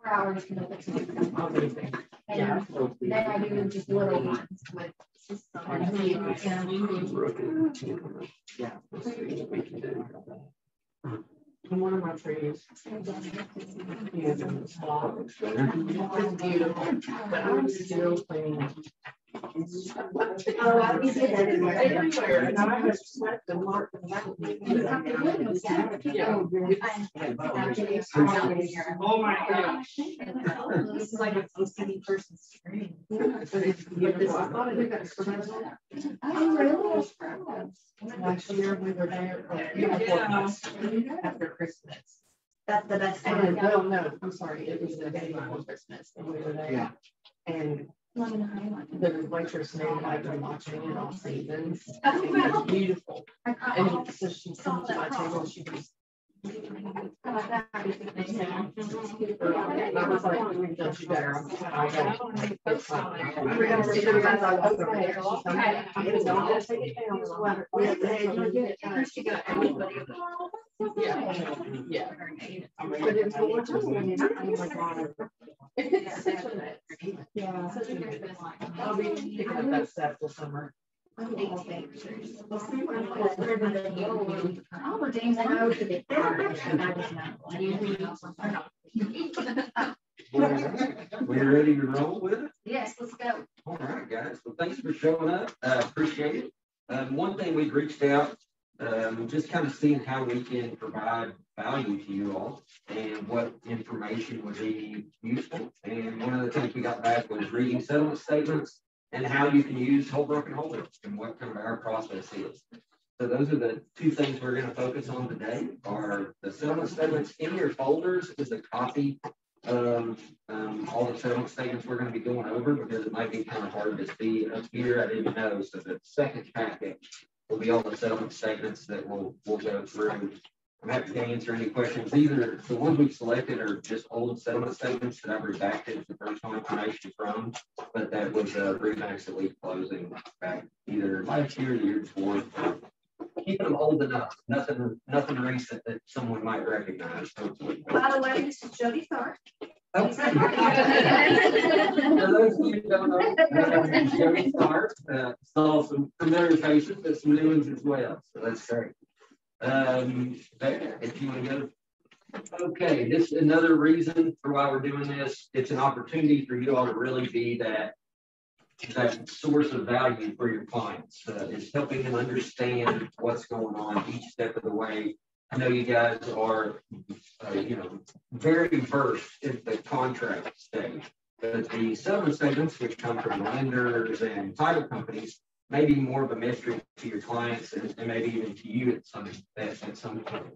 4 hours to make it. And then I do just little ones with yeah. One of my trees is small. It's beautiful, but I'm still cleaning. Oh, I see that everywhere. And I have swept and marked them out. Oh my gosh. This is like an OCD person's screen. Oh, really? Last year we were there after Christmas. That's the best time. Well, no, I'm sorry. It was the day before Christmas and we were there. Yeah. And the waitress made like I'm watching it all seasons. It was beautiful. And so she comes to my table and she goes, I was like, don't you better. I got we're going to see you guys all over there. Yeah. But it was the one time oh my God. Yeah. I'll be picking up that stuff this summer. Oh, James, I know to be We're ready to roll with it? Yes, let's go. All right, guys. Well, thanks for showing up. Appreciate it. One thing we reached out, just kind of seeing how we can provide value to you all and what information would be useful. And one of the things we got back was reading settlement statements and how you can use Holbrook and Holbrook and what kind of our process is. So those are the two things we're going to focus on today are the settlement statements. In your folders is a copy of all the settlement statements we're going to be going over because it might be kind of hard to see up here. I didn't know. So the second packet will be all the settlement statements that we'll go through. I'm happy to answer any questions. Either the ones we've selected are just old settlement statements that I've redacted the personal information from, but that was Remax Elite closing back either last year or the year before. Keeping them old enough, nothing recent that someone might recognize. Hopefully. By the way, this is Jody Tharp. Okay. For those of you who don't know, Jody Tharp saw some familiar faces, but some new ones as well. So that's great. If you want to go. Okay, this is another reason for why we're doing this. It's an opportunity for you all to really be that source of value for your clients. Is helping them understand what's going on each step of the way. I know you guys are, very versed in the contract stage, but the settlement statements, which come from lenders and title companies, may be more of a mystery to your clients and maybe even to you at some point.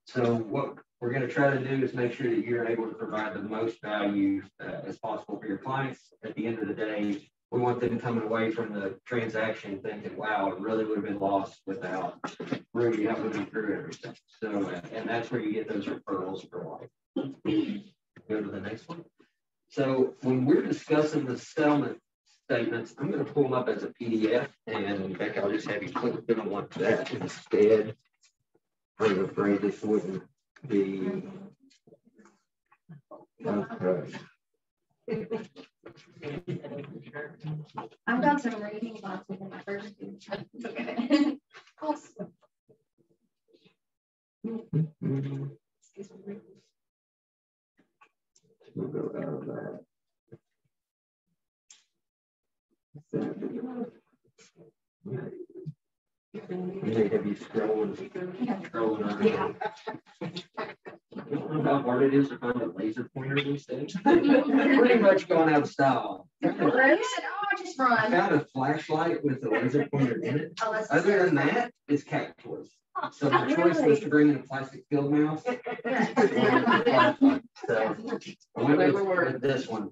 So what we're going to try to do is make sure that you're able to provide the most value as possible for your clients. At the end of the day, we want them coming away from the transaction thinking, wow, it really would have been lost without really helping them through everything. So, and that's where you get those referrals for life. Go to the next one. So when we're discussing the settlement statements, I'm going to pull them up as a PDF, and Becca, I'll just have you click through on that instead. I'm afraid this wouldn't be. Okay. I've got some reading boxes in my first two. Okay. Awesome. We'll go out of that. They have you scrolling around. I don't know how hard it is to find a laser pointer these days. Pretty much gone out of style. I just run. I got a flashlight with a laser pointer in it. Other than that, it's cat toys. So my choice was to bring in a plastic field mouse. So I went with this one.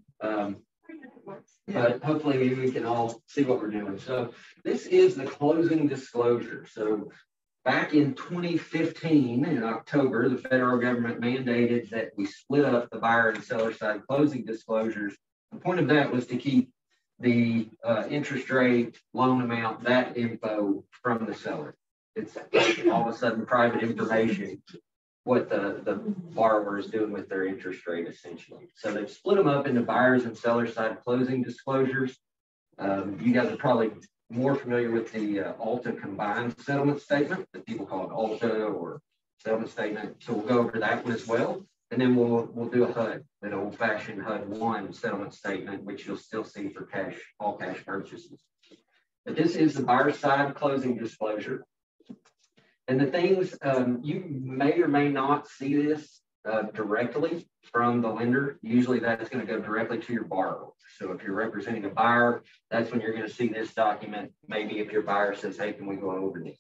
But hopefully we can all see what we're doing. So this is the closing disclosure. So back in 2015, in October, the federal government mandated that we split up the buyer and seller side closing disclosures. The point of that was to keep the interest rate, loan amount, that info from the seller. It's all of a sudden private information. what the borrower is doing with their interest rate, essentially. So they've split them up into buyers and seller side closing disclosures. You guys are probably more familiar with the Alta combined settlement statement that people call it Alta or settlement statement. So we'll go over that one as well. And then we'll do a HUD, an old-fashioned HUD 1 settlement statement, which you'll still see for cash, all cash purchases. But this is the buyer side closing disclosure. And the things, you may or may not see this directly from the lender. Usually that is going to go directly to your borrower. So if you're representing a buyer, that's when you're going to see this document. Maybe if your buyer says, hey, can we go over this?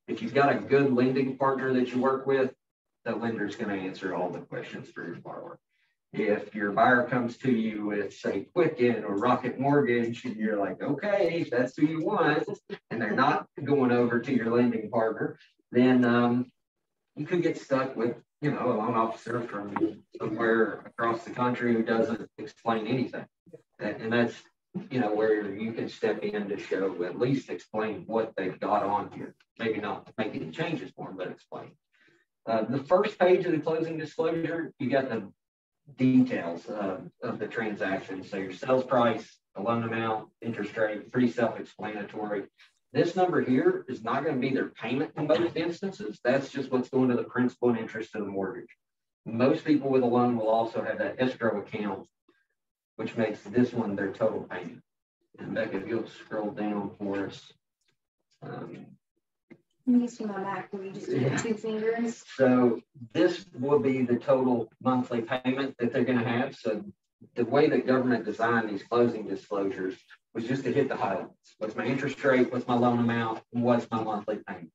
If you've got a good lending partner that you work with, the lender is going to answer all the questions for your borrower. If your buyer comes to you with, say, Quicken or Rocket Mortgage, and you're like, okay, that's who you want, and they're not going over to your lending partner, then you could get stuck with, you know, a loan officer from somewhere across the country who doesn't explain anything. And that's, you know, where you can step in to show, at least explain what they've got on here. Maybe not make any changes for them, but explain. The first page of the closing disclosure, you got the details of the transaction. So your sales price, the loan amount, interest rate, pretty self-explanatory. This number here is not going to be their payment in both instances. That's just what's going to the principal and interest of the mortgage. Most people with a loan will also have that escrow account, which makes this one their total payment. And Becca, if you'll scroll down for us. Let me see my back. Will you just do 2 fingers? So this will be the total monthly payment that they're going to have. So the way that government designed these closing disclosures was just to hit the highlights. What's my interest rate? What's my loan amount? And what's my monthly payment?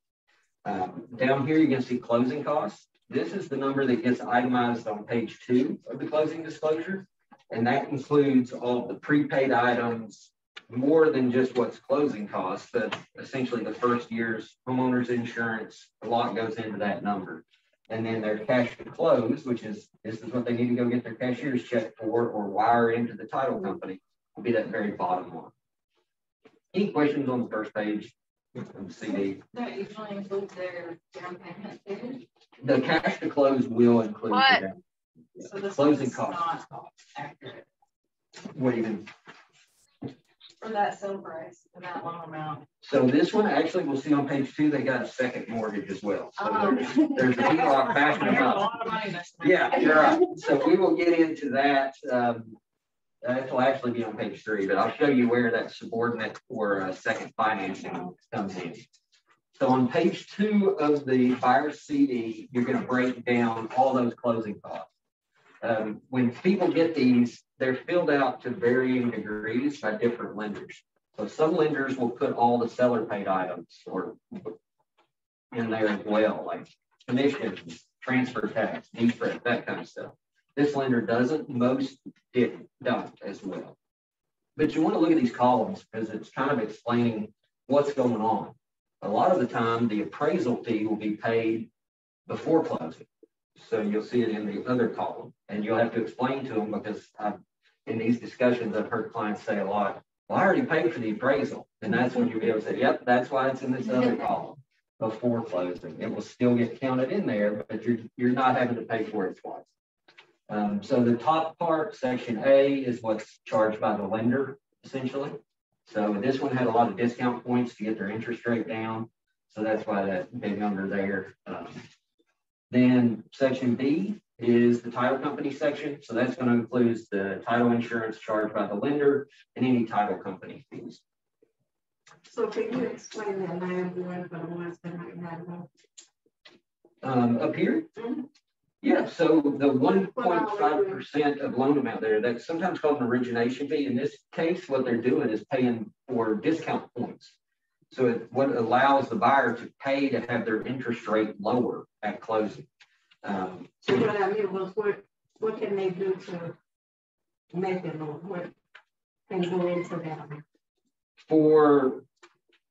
Down here, you're going to see closing costs. This is the number that gets itemized on page 2 of the closing disclosure. And that includes all the prepaid items, more than just what's closing costs, but essentially the first year's homeowner's insurance, a lot goes into that number. And then their cash to close, which is, this is what they need to go get their cashier's check for or wire into the title company, will be that very bottom one. Any questions on the first page of the CD? That usually includes their down payment too. The cash to close will include the down. So the closing costs. Not accurate. What do you mean? For that sale price, for that loan amount. So this one, actually, we'll see on page 2, they got a second mortgage as well. So there's a HELOC backing them up. Yeah, you're right. So we will get into that. That will actually be on page 3, but I'll show you where that subordinate or second financing comes in. So on page 2 of the buyer's CD, you're going to break down all those closing costs. When people get these, they're filled out to varying degrees by different lenders. So some lenders will put all the seller paid items or in there as well, like commissions, transfer tax, defrag, that kind of stuff. This lender doesn't, most don't as well. But you want to look at these columns because it's kind of explaining what's going on. A lot of the time, the appraisal fee will be paid before closing. So you'll see it in the other column, and you'll have to explain to them because in these discussions, I've heard clients say a lot, well, I already paid for the appraisal. And that's when you'll be able to say, yep, that's why it's in this other column before closing. It will still get counted in there, but you're not having to pay for it twice. So the top part, section A, is what's charged by the lender, essentially. So this one had a lot of discount points to get their interest rate down. So that's why that big number there. Then section B is the title company section. So that's going to include the title insurance charged by the lender and any title company fees. So can you explain that line for the ones that might not know? Up here? Mm-hmm. Yeah, so the 1.5% of loan amount there, that's sometimes called an origination fee. In this case, what they're doing is paying for discount points. So what allows the buyer to pay to have their interest rate lower at closing. So what I mean was, what can they do to make it lower? What can go into that? For,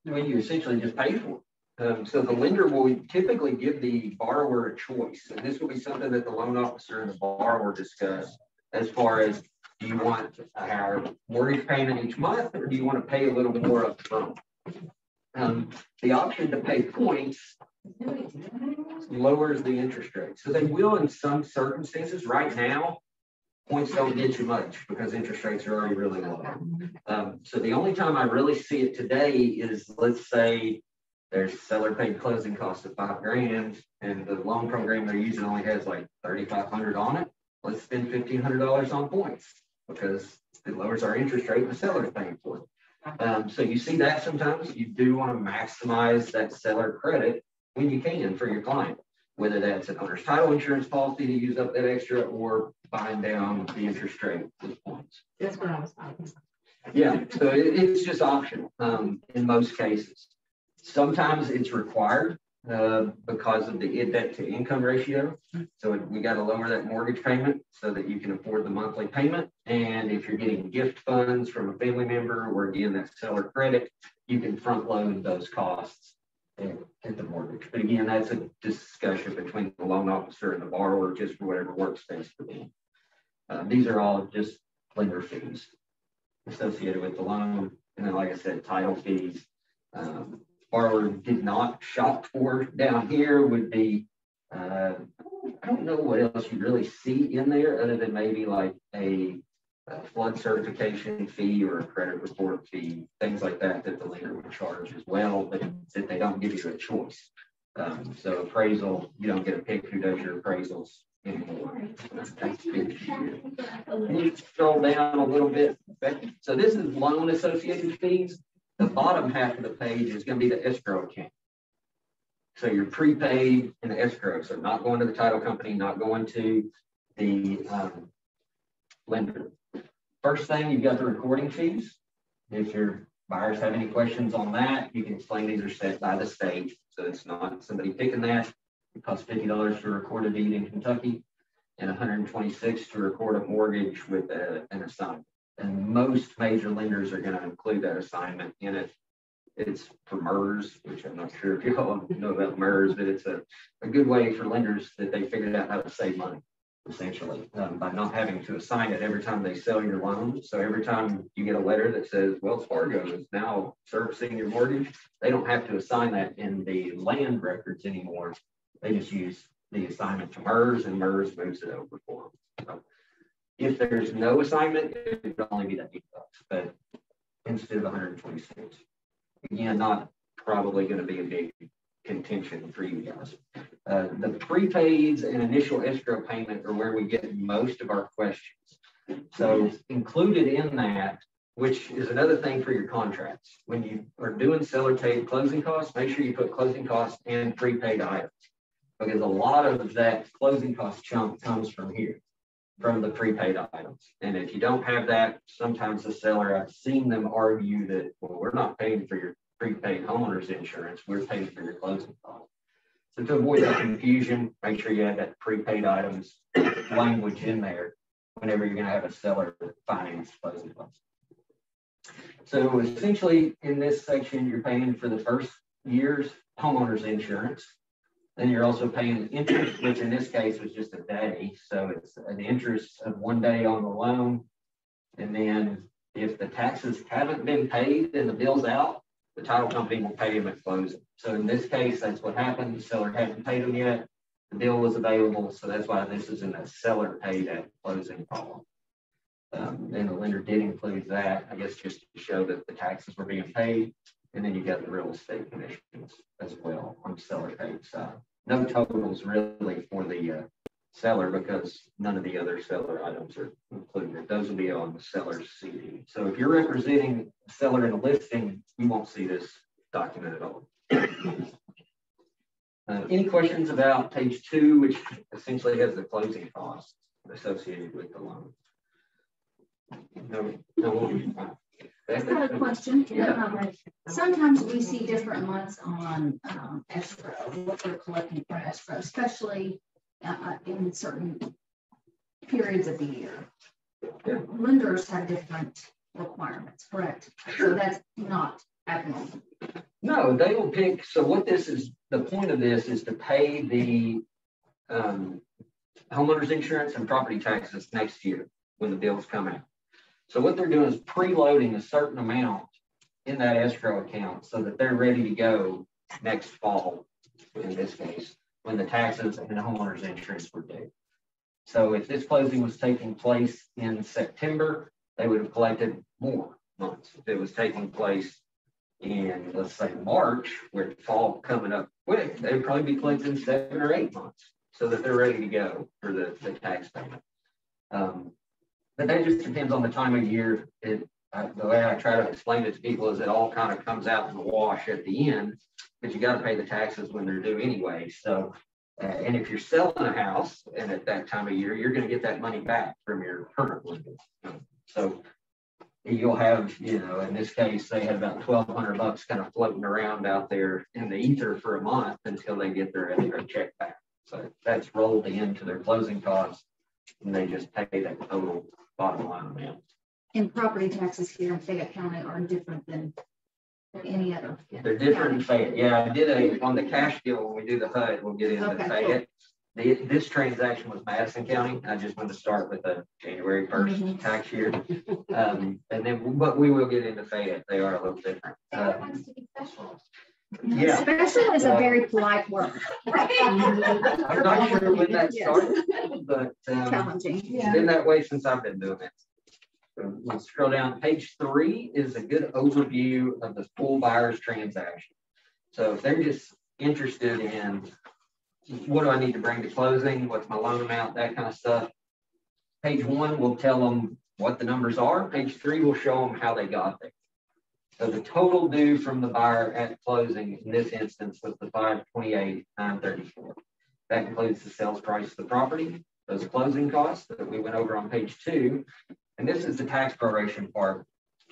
well, you essentially just pay for it. So the lender will typically give the borrower a choice. And this will be something that the loan officer and the borrower discuss as far as, do you want a higher mortgage payment each month, or do you want to pay a little more up front? The option to pay points Lowers the interest rate. So they will in some circumstances. Right now, points don't get you much because interest rates are already really low. So the only time I really see it today is, let's say there's seller paid closing costs of $5,000 and the loan program they're using only has like $3,500 on it. Let's spend $1,500 on points because it lowers our interest rate and the seller's paying for it. So you see that sometimes you do want to maximize that seller credit when you can for your client, whether that's an owner's title insurance policy to use up that extra or buying down the interest rate with points. That's what I was thinking. Yeah, so it's just optional in most cases. Sometimes it's required because of the debt to income ratio. So we got to lower that mortgage payment so that you can afford the monthly payment. And if you're getting gift funds from a family member or again, that seller credit, you can front load those costs and get the mortgage. But again, that's a discussion between the loan officer and the borrower, just for whatever works best for them. These are all just lender fees associated with the loan. And then, like I said, title fees. Borrower did not shop for down here would be, I don't know what else you really see in there other than maybe like a flood certification fee or a credit report fee, things like that that the lender would charge as well, but that they don't give you a choice. So appraisal, you don't get a pick who does your appraisals anymore. That's big. Can you scroll down a little bit? So this is loan associated fees. The bottom half of the page is going to be the escrow account. So you're prepaid in the escrow. So not going to the title company, not going to the lender. First thing, you've got the recording fees. If your buyers have any questions on that, you can explain these are set by the state. So it's not somebody picking that. It costs $50 to record a deed in Kentucky and $126 to record a mortgage with an assignment. And most major lenders are going to include that assignment in it. It's for MERS, which I'm not sure if you all know about MERS, but it's a good way for lenders that they figured out how to save money, essentially, by not having to assign it every time they sell your loan. So every time you get a letter that says Wells Fargo is now servicing your mortgage, they don't have to assign that in the land records anymore. They just use the assignment to MERS and MERS moves it over for them. So, if there's no assignment, it would only be that $8, but instead of 126. Again, not probably going to be a big contention for you guys. The prepaids and initial escrow payment are where we get most of our questions. So included in that, which is another thing for your contracts, when you are doing seller paid closing costs, make sure you put closing costs and prepaid items, because a lot of that closing cost chunk comes from here, from the prepaid items. And if you don't have that, sometimes the seller, I've seen them argue that, well, we're not paying for your prepaid homeowner's insurance, we're paying for your closing costs. So to avoid that confusion, make sure you have that prepaid items language in there whenever you're going to have a seller finance closing costs. So essentially in this section, you're paying for the first year's homeowner's insurance. Then you're also paying interest, which in this case was just a day. So it's an interest of 1 day on the loan. And then if the taxes haven't been paid and the bill's out, the title company will pay them at closing. So in this case, that's what happened. The seller hadn't paid them yet. The bill was available. So that's why this is in a seller paid at closing column. And the lender did include that, I guess, just to show that the taxes were being paid. And then you got the real estate commissions as well on the seller paid side. No totals really for the seller because none of the other seller items are included. Those will be on the seller's CD. So if you're representing a seller in a listing, you won't see this document at all. Any questions about page 2, which essentially has the closing costs associated with the loan? No. I've got a question. Yeah. Sometimes we see different months on escrow, what they're collecting for escrow, especially in certain periods of the year. Yeah. Lenders have different requirements, correct? So that's not abnormal. No, they will pick. So what this is, the point of this is to pay the homeowner's insurance and property taxes next year when the bills come out. So what they're doing is preloading a certain amount in that escrow account so that they're ready to go next fall in this case, when the taxes and the homeowner's insurance were due. So if this closing was taking place in September, they would have collected more months. If it was taking place in, let's say, March, where it's fall coming up quick, they would probably be collecting 7 or 8 months so that they're ready to go for the tax payment. But that just depends on the time of year. The way I try to explain it to people is it all kind of comes out in the wash at the end, but you got to pay the taxes when they're due anyway. So, and if you're selling a house and at that time of year, you're going to get that money back from your current lender. So you'll have, you know, in this case, they had about $1,200 kind of floating around out there in the ether for a month until they get their check back. So that's rolled into their closing costs, and they just pay that total bottom line amount. And property taxes here in Fayette County are different than any other. They're different in Fayette. Yeah, I did on the cash deal when we do the HUD, we'll get into Fayette. This transaction was Madison County. I just want to start with the January 1st tax year. And then, but we will get into Fayette. They are a little different. Yeah. Special is a very polite word. I'm not sure when that started, but challenging. It's been that way since I've been doing it. So we'll scroll down. Page 3 is a good overview of the full buyer's transaction. So if they're just interested in what do I need to bring to closing, what's my loan amount, that kind of stuff, page 1 will tell them what the numbers are. Page 3 will show them how they got there. So the total due from the buyer at closing in this instance was the $528,934. That includes the sales price of the property, those closing costs that we went over on page 2. And this is the tax proration part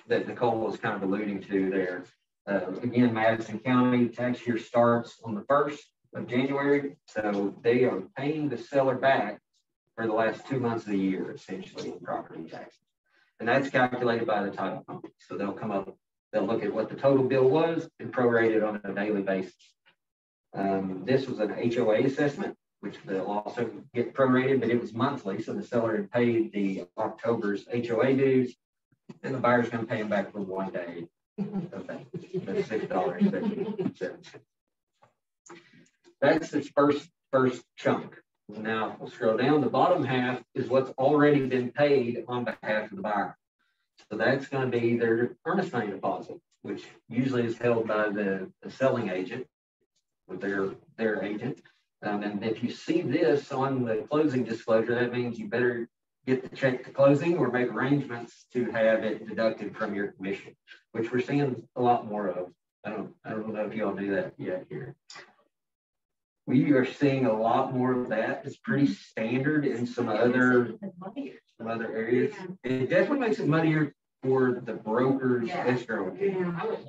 that Nicole was kind of alluding to there. Again, Madison County tax year starts on the 1st of January. So they are paying the seller back for the last 2 months of the year, essentially, in property taxes. And that's calculated by the title company. So they'll come up, they'll look at what the total bill was and prorate it on a daily basis. This was an HOA assessment, which they'll also get prorated, but it was monthly. So the seller had paid the October's HOA dues, and the buyer's going to pay them back for 1 day of that. That's $6.57. That's the first chunk. Now we'll scroll down. The bottom half is what's already been paid on behalf of the buyer. So that's going to be their earnest money deposit, which usually is held by the selling agent with their agent. And if you see this on the closing disclosure, that means you better get the check to closing or make arrangements to have it deducted from your commission, which we're seeing a lot more of. I don't know if y'all do that yet here. We are seeing a lot more of that. It's pretty standard in some other areas. It definitely makes it muddier for the broker's escrow account.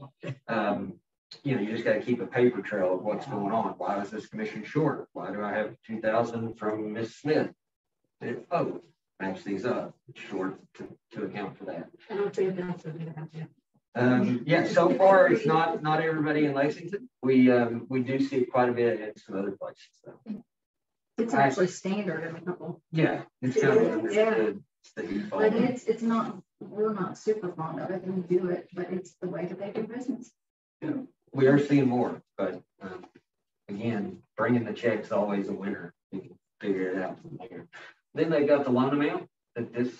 You know, you just got to keep a paper trail of what's going on. Why is this commission short? Why do I have $2,000 from Miss Smith? Oh, match these up. It's short to account for that. Yeah, so far it's not everybody in Lexington. We do see it quite a bit in some other places. So. It's actually standard in a couple. Yeah, it's kind of understood. It's the default. But it's not. We're not super fond of it, and we do it, but it's the way that they do business. Yeah, we are seeing more, but again, bringing the check's always a winner. You can figure it out from there. Then they got the loan amount that this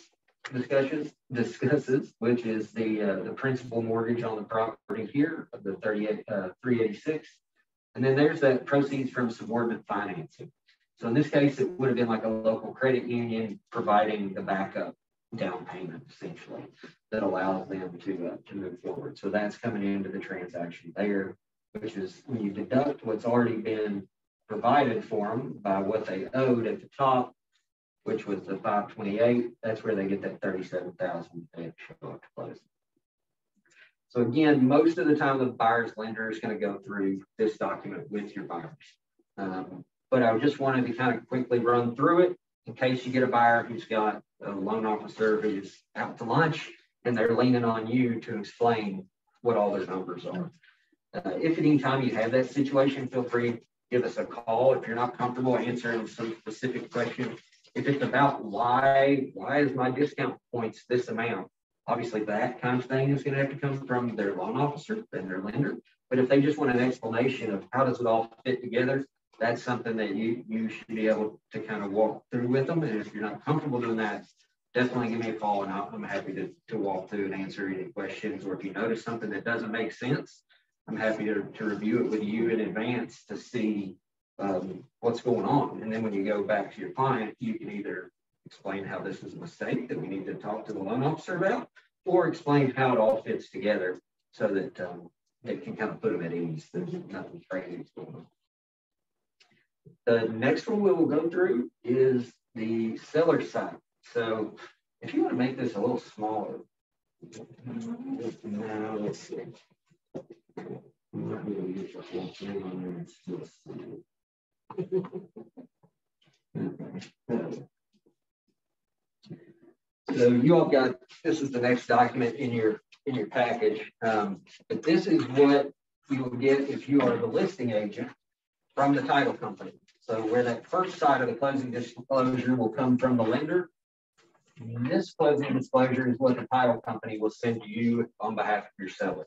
discusses, which is the principal mortgage on the property here of the 386, and then there's that proceeds from subordinate financing. So in this case, it would have been like a local credit union providing the backup down payment, essentially, that allows them to move forward. So that's coming into the transaction there, which is when you deduct what's already been provided for them by what they owed at the top, which was the 528. That's where they get that 37,000 they show up to close. So again, most of the time the buyer's lender is going to go through this document with your buyers. But I just wanted to kind of quickly run through it in case you get a buyer who's got a loan officer who's out to lunch and they're leaning on you to explain what all their numbers are. If at any time you have that situation, feel free to give us a call if you're not comfortable answering some specific question. If it's about why is my discount points this amount, obviously that kind of thing is going to have to come from their loan officer and their lender. But if they just want an explanation of how does it all fit together, that's something that you should be able to kind of walk through with them. And if you're not comfortable doing that, definitely give me a call, and I'm happy to walk through and answer any questions. Or if you notice something that doesn't make sense, I'm happy to review it with you in advance to see what's going on. And then when you go back to your client, you can either explain how this is a mistake that we need to talk to the loan officer about, or explain how it all fits together so that it can kind of put them at ease. There's nothing crazy going on. The next one we will go through is the seller side. So if you want to make this a little smaller, now let's see. I'm not going to get the whole thing on there. So you all got, this is the next document in your package. But this is what you will get if you are the listing agent from the title company. So where that first side of the closing disclosure will come from the lender, this closing disclosure is what the title company will send to you on behalf of your seller.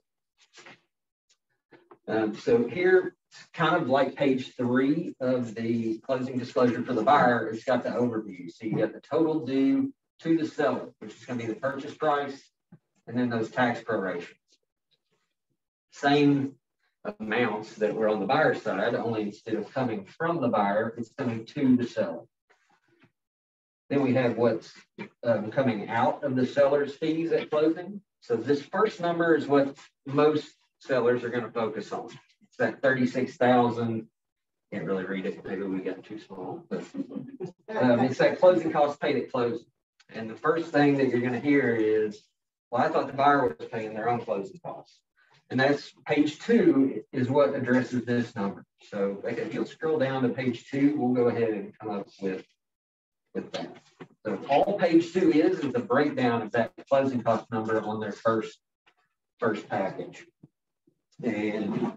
So here, it's kind of like page 3 of the closing disclosure for the buyer. It's got the overview. So you got the total due to the seller, which is going to be the purchase price, and then those tax prorations. Same amounts that were on the buyer side, only instead of coming from the buyer, it's coming to the seller. Then we have what's coming out of the seller's fees at closing. So this first number is what most sellers are going to focus on. It's that $36,000. Can't really read it. Maybe we got too small. But it's that closing costs paid at closing. And the first thing that you're going to hear is, well, I thought the buyer was paying their own closing costs. And that's page 2 is what addresses this number. So if you'll scroll down to page 2, we'll go ahead and come up with that. So all page 2 is a breakdown of that closing cost number on their first package. And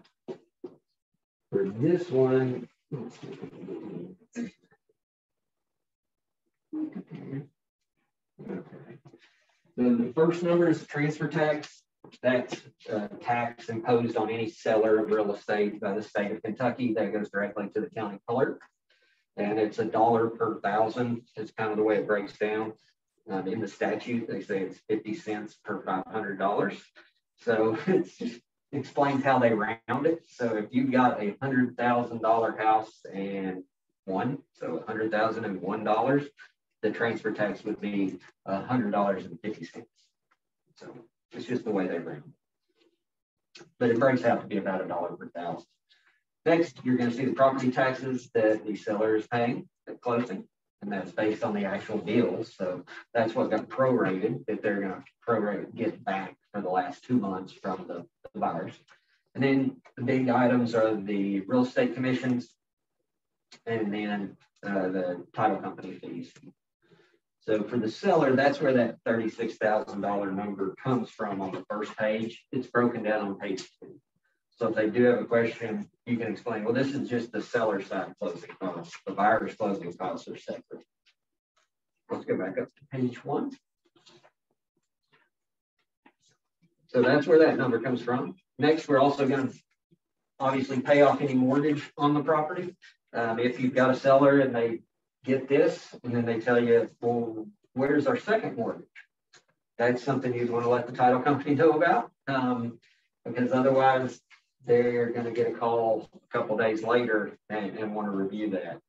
for this one, okay. Then the first number is transfer tax. That's tax imposed on any seller of real estate by the state of Kentucky that goes directly to the county clerk. And it's $1 per thousand. It's kind of the way it breaks down. In the statute, they say it's 50 cents per $500. So it explains how they round it. So if you've got a $100,000 house and $100,001, the transfer tax would be $100.50. So it's just the way they round it. But it breaks out to be about $1 per thousand. Next, you're going to see the property taxes that the seller is paying at closing, and that's based on the actual deals. So that's what got prorated, that they're going to prorate get back for the last 2 months from the buyers. And then the big items are the real estate commissions, and then the title company fees. So for the seller, that's where that $36,000 number comes from on the first page. It's broken down on page 2. So if they do have a question, you can explain, well, this is just the seller side closing costs. The buyer's closing costs are separate. Let's go back up to page 1. So that's where that number comes from. Next, we're also going to obviously pay off any mortgage on the property. If you've got a seller and they get this, and then they tell you, well, where's our second mortgage? That's something you'd want to let the title company know about, because otherwise they're going to get a call a couple days later and want to review that.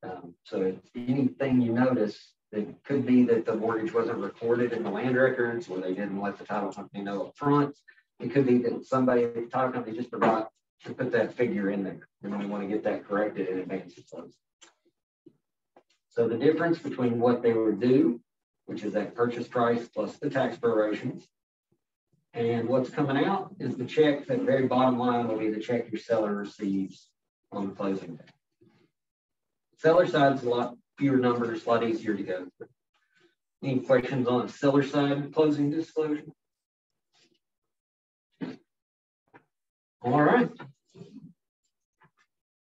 So anything you notice, it could be that the mortgage wasn't recorded in the land records, or they didn't let the title company know up front. It could be that somebody at the title company just forgot to put that figure in there, and we want to get that corrected in advance of closing. So the difference between what they were due, which is that purchase price plus the tax prorations, and what's coming out is the check. That very bottom line will be the check your seller receives on closing day. Seller side's a lot fewer numbers, a lot easier to go through. Any questions on the seller side closing disclosure? All right.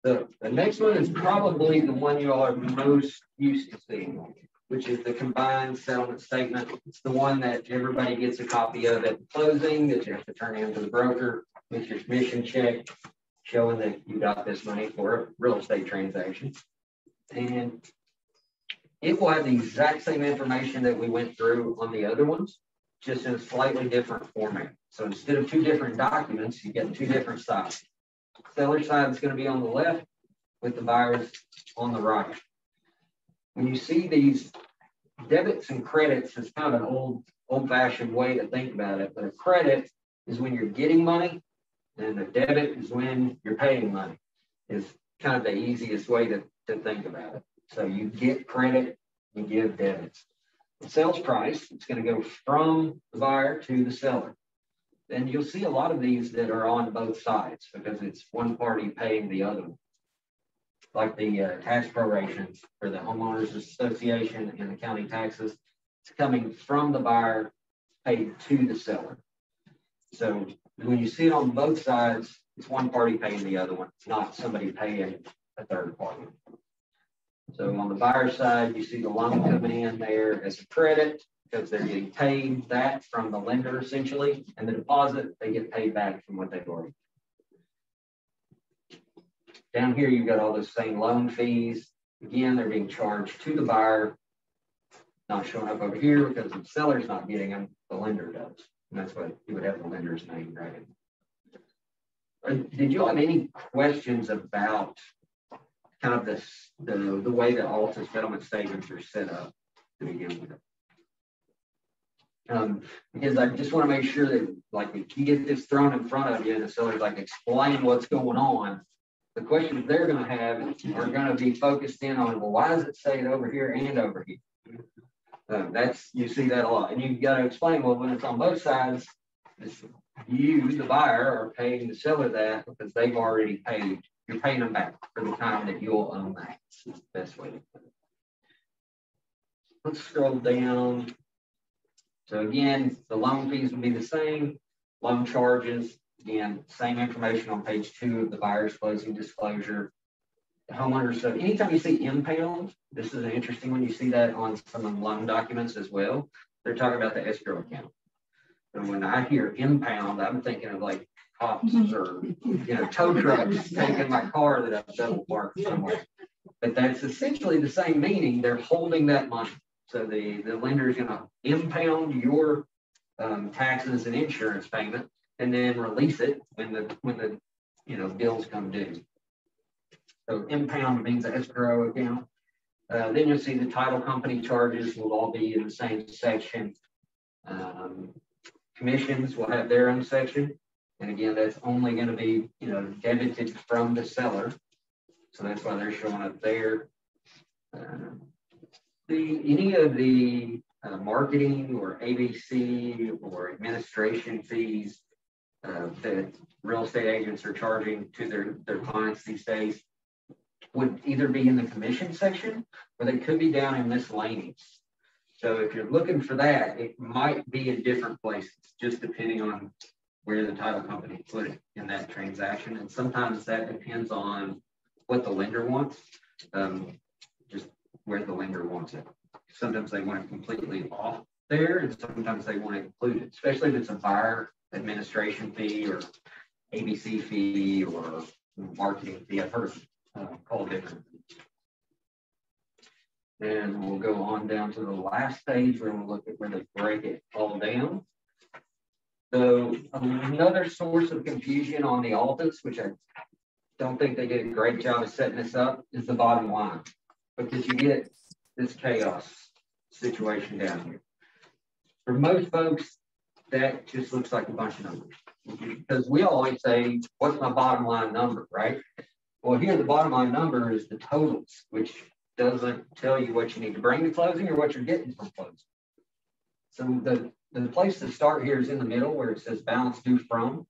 The next one is probably the one you all are most used to seeing, which is the combined settlement statement. It's the one that everybody gets a copy of at the closing that you have to turn in to the broker with your commission check, showing that you got this money for a real estate transaction. And it will have the exact same information that we went through on the other ones, just in a slightly different format. So instead of 2 different documents, you get 2 different sides. Seller side is going to be on the left with the buyers on the right. When you see these debits and credits, it's kind of an old-fashioned way to think about it, but a credit is when you're getting money, and a debit is when you're paying money. Is kind of the easiest way to think about it. So you get credit, you give debits. The sales price, it's going to go from the buyer to the seller. And you'll see a lot of these that are on both sides because it's one party paying the other one. Like the tax prorations for the homeowners association and the county taxes, it's coming from the buyer paid to the seller. So when you see it on both sides, it's one party paying the other one. It's not somebody paying a third party. So on the buyer side, you see the loan coming in there as a credit because they're getting paid that from the lender essentially, and the deposit, they get paid back from what they've already. Down here, you've got all those same loan fees. Again, they're being charged to the buyer, not showing up over here because the seller's not getting them, the lender does. And that's what you would have the lender's name right in. Did you have any questions about kind of the way that Alta's settlement statements are set up to begin with? Because I just want to make sure that, like, if you get this thrown in front of you and the seller's like, explain what's going on, the questions they're going to have are going to be focused in on, well, why does it say it over here and over here? You see that a lot. And you've got to explain, well, when it's on both sides, you, the buyer, are paying the seller that because they've already paid. You're paying them back for the time that you'll own that. That's the best way to put it. Let's scroll down. So again, the loan fees will be the same. Loan charges, again, same information on page 2 of the buyer's closing disclosure. The homeowner, so anytime you see impound, this is an interesting one. You see that on some of the loan documents as well. They're talking about the escrow account. And when I hear impound, I'm thinking of like cops or tow trucks taking my car that I've double parked somewhere. But that's essentially the same meaning. They're holding that money. So the lender is going to impound your taxes and insurance payment, and then release it when the bills come due. So impound means escrow account. Then you'll see the title company charges will all be in the same section. Commissions will have their own section, and again, that's only going to be debited from the so that's why they're showing up there. Any of the marketing or ABC or administration fees that real estate agents are charging to their clients these days would either be in the commission section or they could be down in miscellaneous. So if you're looking for that, it might be in different places, just depending on where the title company put it in that transaction. And sometimes that depends on what the lender wants, just where the lender wants it. Sometimes they want it completely off there, and sometimes they want it included, especially if it's a buyer administration fee or ABC fee or marketing fee. I've heard called different. And we'll go on down to the last page where we'll look at where they break it all down. So another source of confusion on the Altas, which I don't think they did a great job of setting this up, is the bottom line, because you get this chaos situation down here. For most folks, that just looks like a bunch of numbers, because we always say, what's my bottom line number, right? Well, here the bottom line number is the totals, which doesn't tell you what you need to bring to closing or what you're getting from closing. So the place to start here is in the middle where it says balance due from.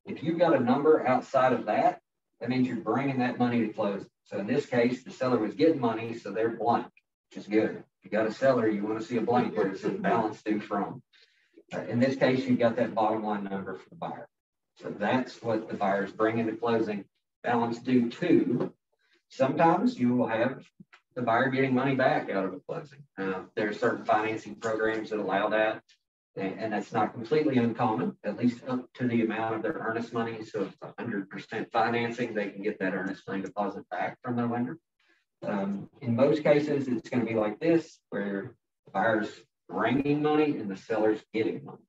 If you've got a number outside of that, that means you're bringing that money to closing. So in this case, the seller was getting money, so they're blank, which is good. If you got a seller, you want to see a blank where it says balance due from. In this case, you've got that bottom line number for the buyer. So that's what the buyer is bringing to closing. Balance due to. Sometimes you will have the buyer getting money back out of a closing. There are certain financing programs that allow that. And that's not completely uncommon, at least up to the amount of their earnest money. So if 100% financing, they can get that earnest money deposit back from their lender. In most cases, it's going to be like this, where the buyer's bringing money and the seller's getting money.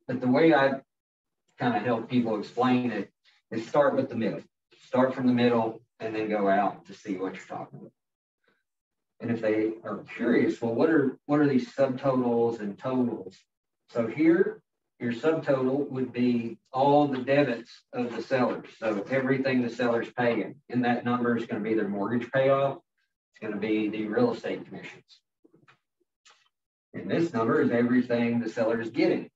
But the way I kind of help people explain it is start with the middle. Start from the middle and then go out to see what you're talking about. And if they are curious, well, what are these subtotals and totals? So here, your subtotal would be all the debits of the sellers. So everything the seller's paying. And that number is going to be their mortgage payoff. It's going to be the real estate commissions. And this number is everything the seller is getting,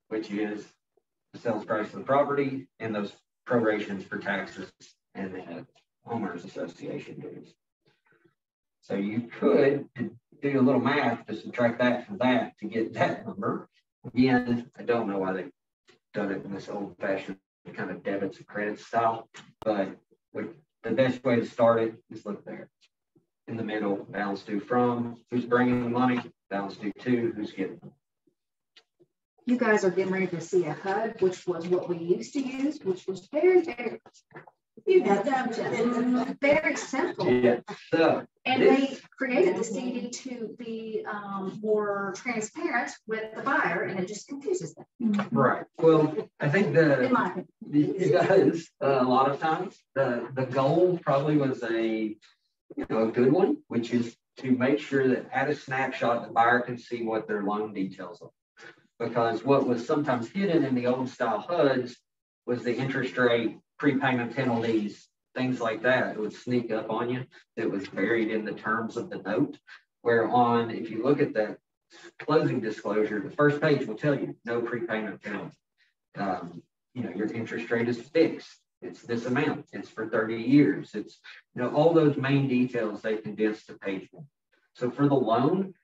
which is the sales price of the property and those prorations for taxes and the homeowners association dues. So you could do a little math to subtract that from that to get that number. Again, I don't know why they've done it in this old-fashioned kind of debits and credits style, but the best way to start it is look there. In the middle, balance due from, who's bringing the money, balance due to, who's getting them. You guys are getting ready to see a HUD, which was what we used to use, which was very, very, you know, very simple. Yeah. So, and they created the CD to be more transparent with the buyer, and it just confuses them. Right. Well, I think it does a lot of times. The goal probably was a good one, which is to make sure that at a snapshot the buyer can see what their loan details are. Because what was sometimes hidden in the old style HUDs was the interest rate, prepayment penalties, things like that. It would sneak up on you. It was buried in the terms of the note. Where on, if you look at the closing disclosure, the first page will tell you no prepayment penalty. Your interest rate is fixed. It's this amount. It's for 30 years. It's all those main details they condensed to page one. So for the loan,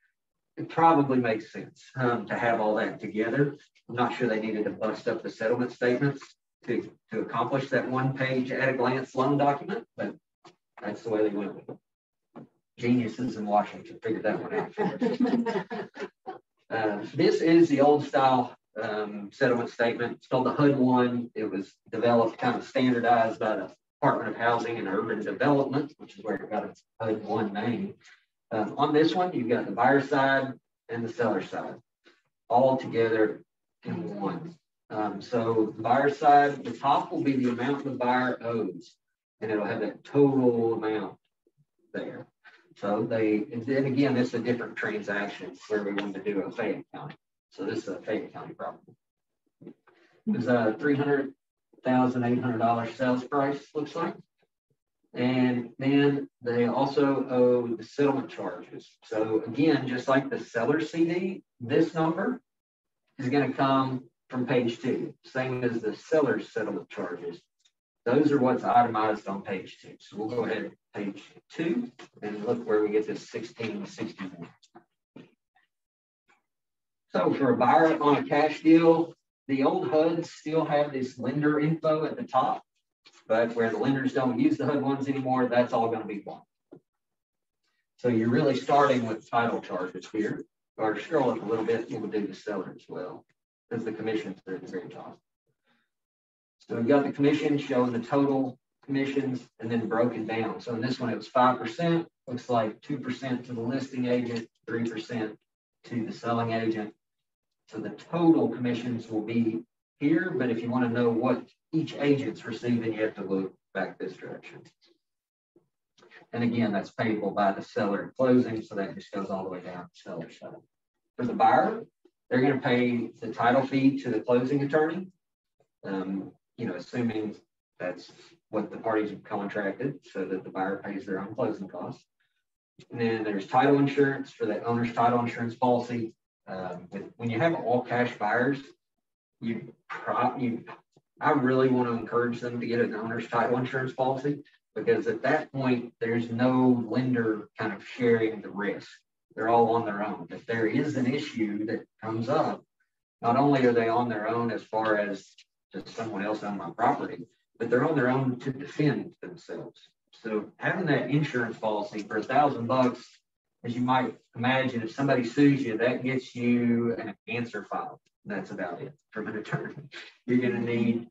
it probably makes sense to have all that together. I'm not sure they needed to bust up the settlement statements to accomplish that one page at a glance loan document, but that's the way they went with it. Geniuses in Washington figured that one out for us. This is the old style settlement statement. It's called the HUD 1. It was developed, kind of standardized by the Department of Housing and Urban Development, which is where it got its HUD 1 name. On this one, you've got the buyer side and the seller side all together in one. So the buyer side, the top will be the amount the buyer owes, and it'll have that total amount there. So and then again, this is a different transaction where we wanted to do a Fayette County. So this is a Fayette County property. It's a $300,800 sales price, looks like. And then they also owe the settlement charges. So again, just like the seller CD, this number is going to come from page 2, same as the seller's settlement charges. Those are what's itemized on page 2. So we'll go ahead to page 2 and look where we get this 1661. So for a buyer on a cash deal, the old HUDs still have this lender info at the top. But where the lenders don't use the HUD ones anymore, that's all going to be one. So you're really starting with title charges here. Or scroll up a little bit, we'll do the seller as well, because the commissions are at the very top. So we've got the commission showing the total commissions and then broken down. So in this one, it was 5%, looks like 2% to the listing agent, 3% to the selling agent. So the total commissions will be here, but if you want to know what each agent's receiving, you have to look back this direction. And again, that's payable by the seller at closing, so that just goes all the way down to the seller side. For the buyer, they're going to pay the title fee to the closing attorney, assuming that's what the parties have contracted, so that the buyer pays their own closing costs. And then there's title insurance for that owner's title insurance policy. When you have all cash buyers, I really want to encourage them to get an owner's title insurance policy, because at that point, there's no lender kind of sharing the risk. They're all on their own. If there is an issue that comes up, not only are they on their own as far as just someone else on my property, but they're on their own to defend themselves. So having that insurance policy for $1,000 as you might imagine, if somebody sues you, that gets you an answer file. That's about it from an attorney. You're going to need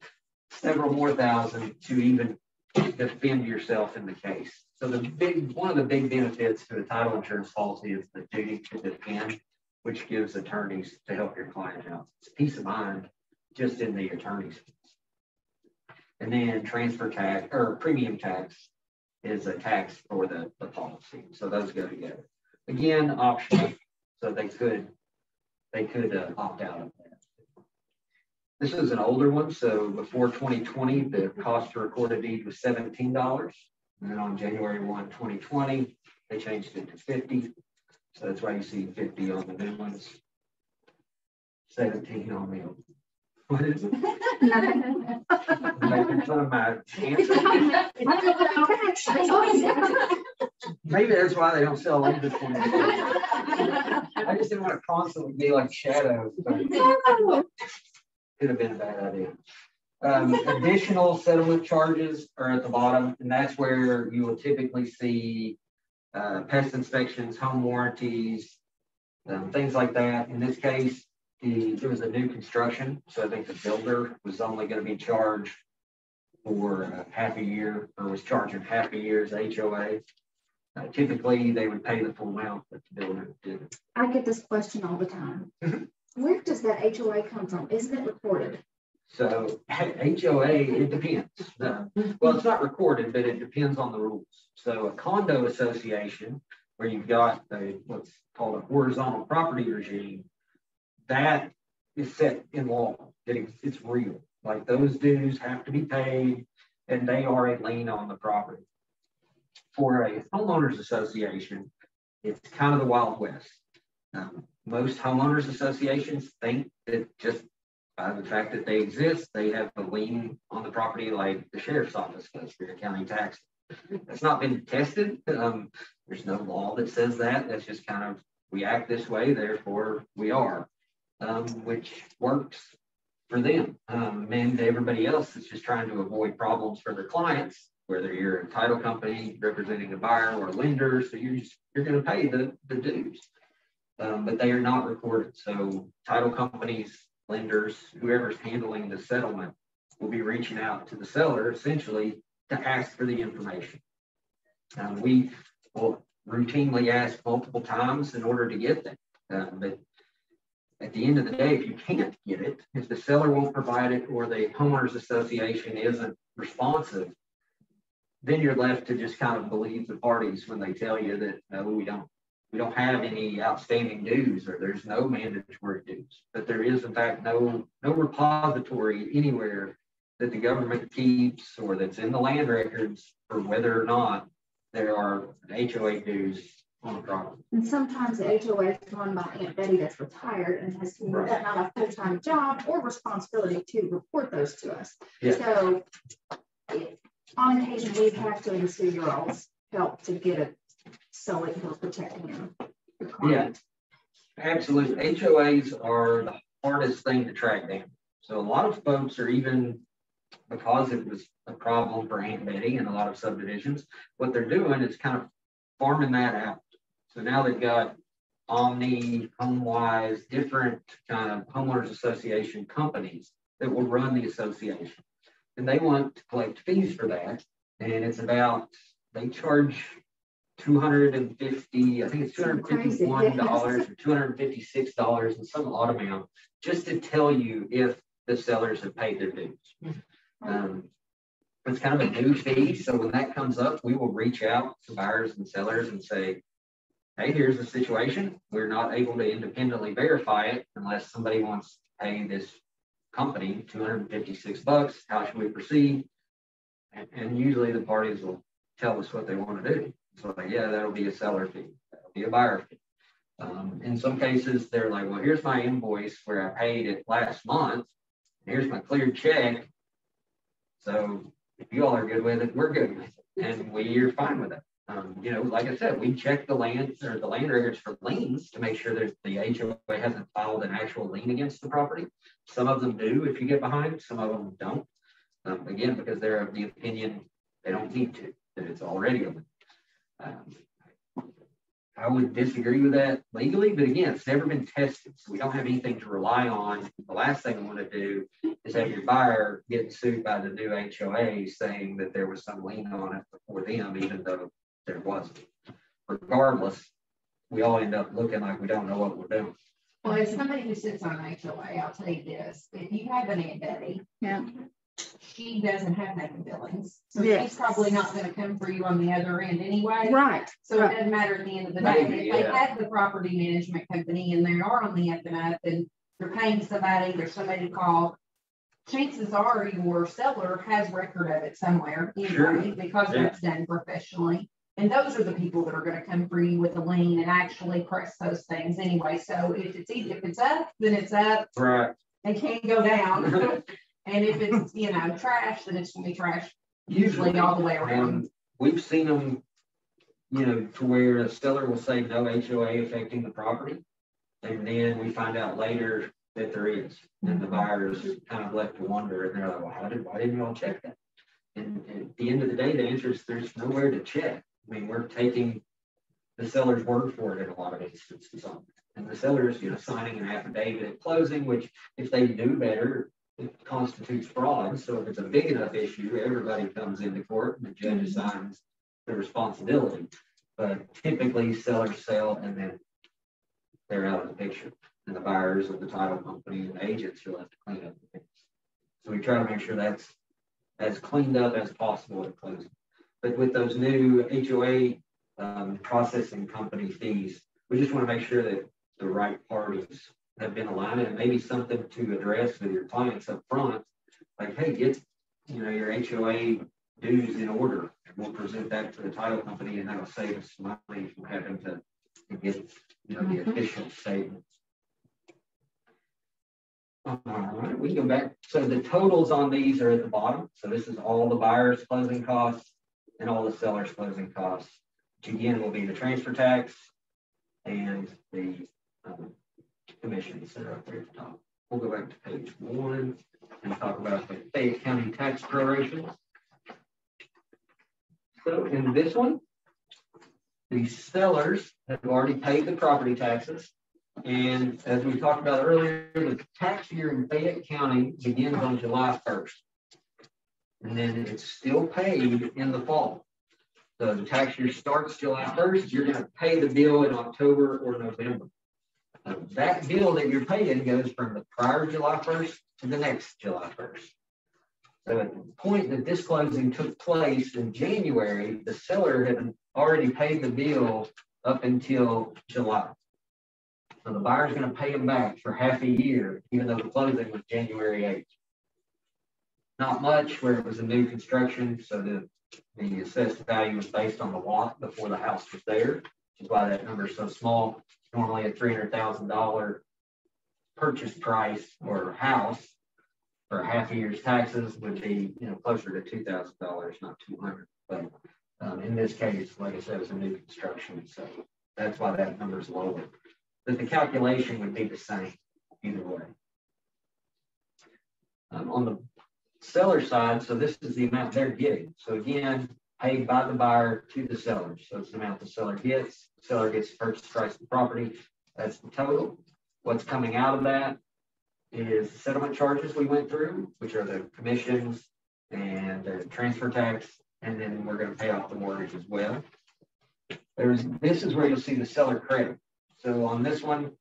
several more thousand to even defend yourself in the case. So one of the big benefits to a title insurance policy is the duty to defend, which gives attorneys to help your client out. It's peace of mind just in the attorney's fees. And then transfer tax or premium tax is a tax for the policy. So those go together. Again, optional. So they could opt out of that. This is an older one. So before 2020, the cost to record a deed was $17. And then on January 1, 2020, they changed it to $50. So that's why you see 50 on the new ones, 17 on the old. What is it? Making fun of my answer. Maybe that's why they don't sell land this one. I just didn't want to constantly be like shadows. Could have been a bad idea. Additional settlement charges are at the bottom, and that's where you will typically see pest inspections, home warranties, things like that. In this case, there was a new construction, so I think the builder was only going to be charged for half a year, or was charging half a year's HOA. Typically, they would pay the full amount, but the builder didn't. I get this question all the time. Where does that HOA come from? Isn't it recorded? So HOA, it depends. Well, it's not recorded, but it depends on the rules. So a condo association, where you've got what's called a horizontal property regime, that is set in law. It's real. Like those dues have to be paid, and they are a lien on the property. For a homeowners association, it's kind of the Wild West. Most homeowners associations think that just by the fact that they exist, they have a lien on the property like the sheriff's office does for your county tax. That's not been tested. There's no law that says that. That's just kind of, we act this way, therefore we are, which works for them. And everybody else that's just trying to avoid problems for their clients, whether you're a title company representing a buyer or a lender, so you're going to pay the dues. But they are not recorded. So title companies, lenders, whoever's handling the settlement will be reaching out to the seller essentially to ask for the information. We will routinely ask multiple times in order to get that. But at the end of the day, if you can't get it, if the seller won't provide it or the homeowners association isn't responsive, then you're left to just kind of believe the parties when they tell you that we don't have any outstanding dues, or there's no mandatory dues. But there is, in fact, no repository anywhere that the government keeps or that's in the land records for whether or not there are HOA dues on the property. And sometimes the HOA is run by Aunt Betty that's retired and has not a full-time job or responsibility to report those to us. Yeah. So on occasion, we have to enlist your all's help to get it solely for protecting them. Yeah, absolutely. HOAs are the hardest thing to track down. So a lot of folks are, even because it was a problem for Aunt Betty and a lot of subdivisions, what they're doing is kind of farming that out. So now they've got Omni, HomeWise, different kind of homeowners association companies that will run the association. And they want to collect fees for that. And it's about, they charge $250, I think it's $251 or $256 and some odd amount just to tell you if the sellers have paid their dues. It's kind of a new fee. So when that comes up, we will reach out to buyers and sellers and say, hey, here's the situation. We're not able to independently verify it unless somebody wants to pay this company $256. How should we proceed? And usually the parties will tell us what they want to do. So like, yeah, that'll be a seller fee. That'll be a buyer fee. In some cases, they're like, well, here's my invoice where I paid it last month. Here's my cleared check. So if you all are good with it, we're good with it. And we're fine with it. Like I said, we check the land or the land records for liens to make sure that the HOA hasn't filed an actual lien against the property. Some of them do if you get behind, some of them don't. Again, because they're of the opinion they don't need to, that it's already a lien. I would disagree with that legally, but again, it's never been tested. So we don't have anything to rely on. The last thing I want to do is have your buyer get sued by the new HOA saying that there was some lien on it before them, even though there wasn't. Regardless, we all end up looking like we don't know what we're doing. Well, as somebody who sits on an HOA, I'll tell you this, if you have an Aunt Betty, Yeah. she doesn't have that billings. So Yes. she's probably not going to come for you on the other end anyway. Right. So right. it doesn't matter at the end of the day. Maybe, If they yeah. have the property management company and they are on the up and up and they're paying somebody, there's somebody to call, chances are your seller has record of it somewhere anyway, Sure. because Yeah. that's done professionally. And those are the people that are going to come for you with a lien and actually press those things anyway. So if it's up, then it's up. Right. It can't go down. And if it's, trash, then it's going to be trash usually all the way around. We've seen them, to where a seller will say no HOA affecting the property. And then we find out later that there is. And the buyers kind of left to wonder. And they're like, well, why didn't you all check that? And at the end of the day, the answer is there's nowhere to check. I mean, we're taking the seller's word for it in a lot of instances. And the seller's, signing an affidavit at closing, which if they do better, it constitutes fraud. So if it's a big enough issue, everybody comes into court and the judge assigns the responsibility. But typically sellers sell and then they're out of the picture. And the buyers of the title company and the agents are left to clean up the things. So we try to make sure that's as cleaned up as possible at closing. But with those new HOA processing company fees, we just want to make sure that the right parties have been aligned, and maybe something to address with your clients up front. Like, hey, get your HOA dues in order. We'll present that to the title company, and that'll save us money from having to get the official statements. All right, we can go back. So the totals on these are at the bottom. So this is all the buyer's closing costs and all the seller's closing costs, which again will be the transfer tax and the commissions that are up there at the top. We'll go back to page 1 and talk about the Fayette County tax prorations. So in this one, the sellers have already paid the property taxes. And as we talked about earlier, the tax year in Fayette County begins on July 1st. And then it's still paid in the fall. So the tax year starts July 1st. You're going to pay the bill in October or November. That bill that you're paying goes from the prior July 1st to the next July 1st. So at the point that this closing took place in January, the seller had already paid the bill up until July. So the buyer's going to pay them back for half a year, even though the closing was January 8th. Not much where it was a new construction, so the assessed value was based on the lot before the house was there, which is why that number is so small. Normally a $300,000 purchase price or house for half a year's taxes would be closer to $2,000, not $200,000. But in this case, like I said, it's a new construction, so that's why that number is lower. But the calculation would be the same either way. On the seller side, so this is the amount they're getting. So again, paid by the buyer to the seller. So it's the amount the seller gets. The seller gets the purchase price of the property. That's the total. What's coming out of that is the settlement charges we went through, which are the commissions and the transfer tax, and then we're going to pay off the mortgage as well. This is where you'll see the seller credit. So on this one,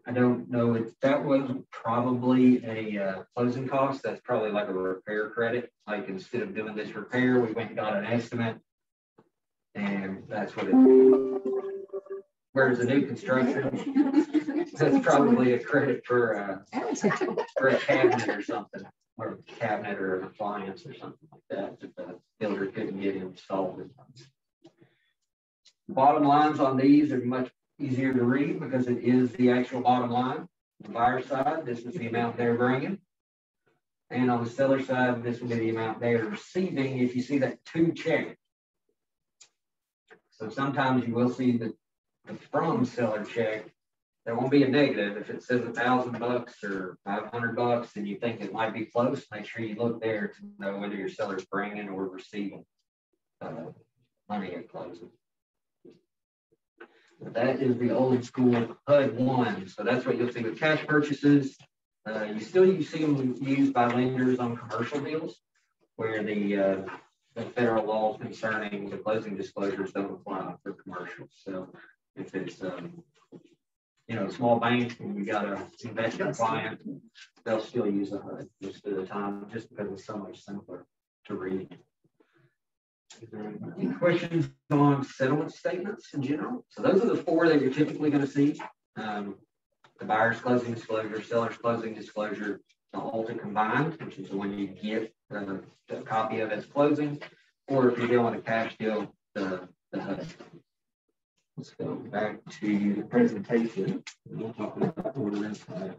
I don't know if that was probably a closing cost. That's probably like a repair credit. Like instead of doing this repair, we went and got an estimate, and that's what it is. Whereas a new construction, that's probably a credit for a cabinet or something, or a cabinet or an appliance or something like that the builder couldn't get installed. Bottom lines on these are much easier to read because it is the actual bottom line. The buyer side, this is the amount they're bringing. And on the seller side, this will be the amount they're receiving if you see that to check. So sometimes you will see the from seller check. There won't be a negative. If it says $1,000 or $500 and you think it might be close, make sure you look there to know whether your seller's bringing or receiving money at closing. That is the old school HUD-1. So that's what you'll see with cash purchases. You see them used by lenders on commercial deals where the federal laws concerning the closing disclosures don't apply for commercials. So if it's a small bank and you got an investment client, they'll still use a HUD most of the time just because it's so much simpler to read. Any questions on settlement statements in general? So those are the four that you're typically going to see. The buyer's closing disclosure, seller's closing disclosure, the ALTA combined, which is the one you get a copy of as closing, or if you're dealing with a cash deal, the HUD. Let's go back to the presentation. We'll talk about order inside.